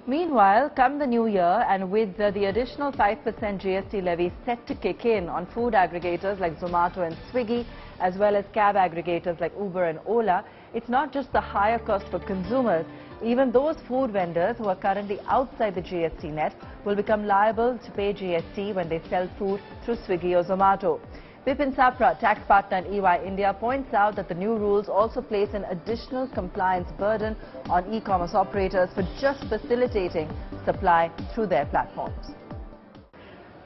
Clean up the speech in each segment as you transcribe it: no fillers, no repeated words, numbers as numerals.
Meanwhile, come the new year and with the additional 5% GST levy set to kick in on food aggregators like Zomato and Swiggy, as well as cab aggregators like Uber and Ola, it's not just the higher cost for consumers. Even those food vendors who are currently outside the GST net will become liable to pay GST when they sell food through Swiggy or Zomato. Bipin Sapra, tax partner at EY India, points out that the new rules also place an additional compliance burden on e-commerce operators for just facilitating supply through their platforms.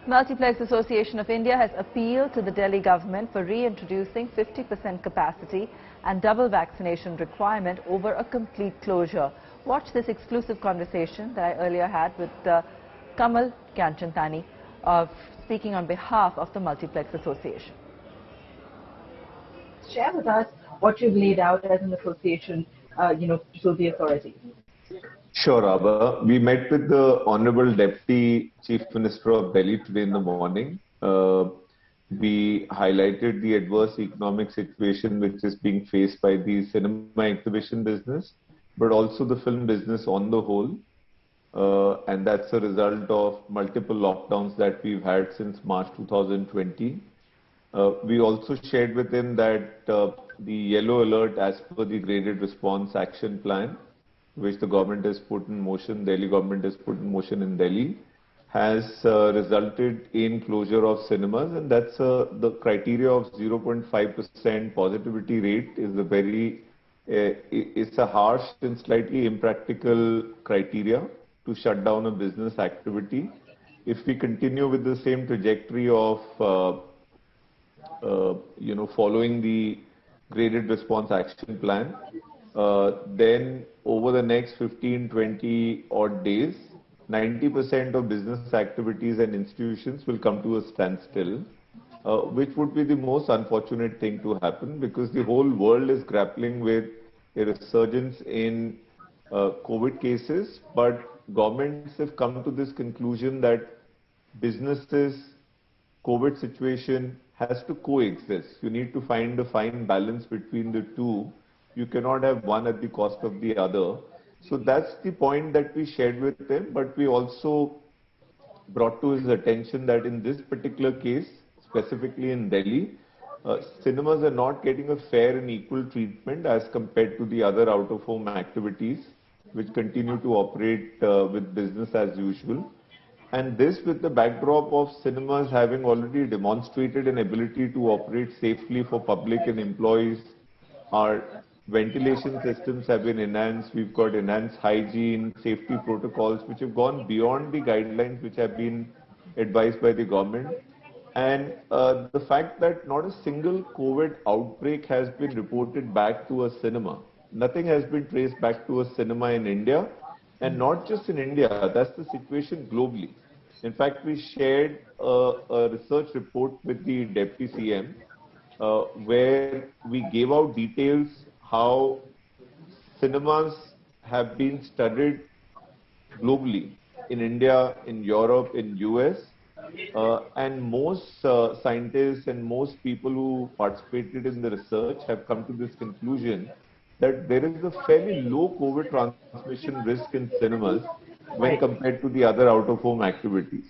Multiplex Association of India has appealed to the Delhi government for reintroducing 50% capacity and double vaccination requirement over a complete closure. Watch this exclusive conversation that I earlier had with Kamal Gianchandani, speaking on behalf of the Multiplex Association. Share with us what you've laid out as an association, to the authorities. Sure, Abha. We met with the Honorable Deputy Chief Minister of Delhi today in the morning. We highlighted the adverse economic situation which is being faced by the cinema exhibition business, but also the film business on the whole. And that's a result of multiple lockdowns that we've had since March 2020. We also shared with him that the yellow alert as per the graded response action plan, which the government has put in motion, Delhi government has put in motion in Delhi, has resulted in closure of cinemas, and that's the criteria of 0.5% positivity rate is a very, it's a harsh and slightly impractical criteria to shut down a business activity. If we continue with the same trajectory of, following the graded response action plan, then over the next 15-20 odd days, 90% of business activities and institutions will come to a standstill, which would be the most unfortunate thing to happen because the whole world is grappling with a resurgence in COVID cases, but governments have come to this conclusion that businesses, COVID situation has to coexist. You need to find a fine balance between the two. You cannot have one at the cost of the other. So that's the point that we shared with him, but we also brought to his attention that in this particular case, specifically in Delhi, cinemas are not getting a fair and equal treatment as compared to the other out-of-home activities which continue to operate with business as usual. And this with the backdrop of cinemas having already demonstrated an ability to operate safely for public and employees. Our ventilation systems have been enhanced. We've got enhanced hygiene, safety protocols which have gone beyond the guidelines which have been advised by the government. And the fact that not a single COVID outbreak has been reported back to a cinema. Nothing has been traced back to a cinema in India, and not just in India, that's the situation globally. In fact, we shared a research report with the Deputy CM where we gave out details how cinemas have been studied globally in India, in Europe, in US, and most scientists and most people who participated in the research have come to this conclusion that there is a fairly low COVID transmission risk in cinemas when compared to the other out-of-home activities.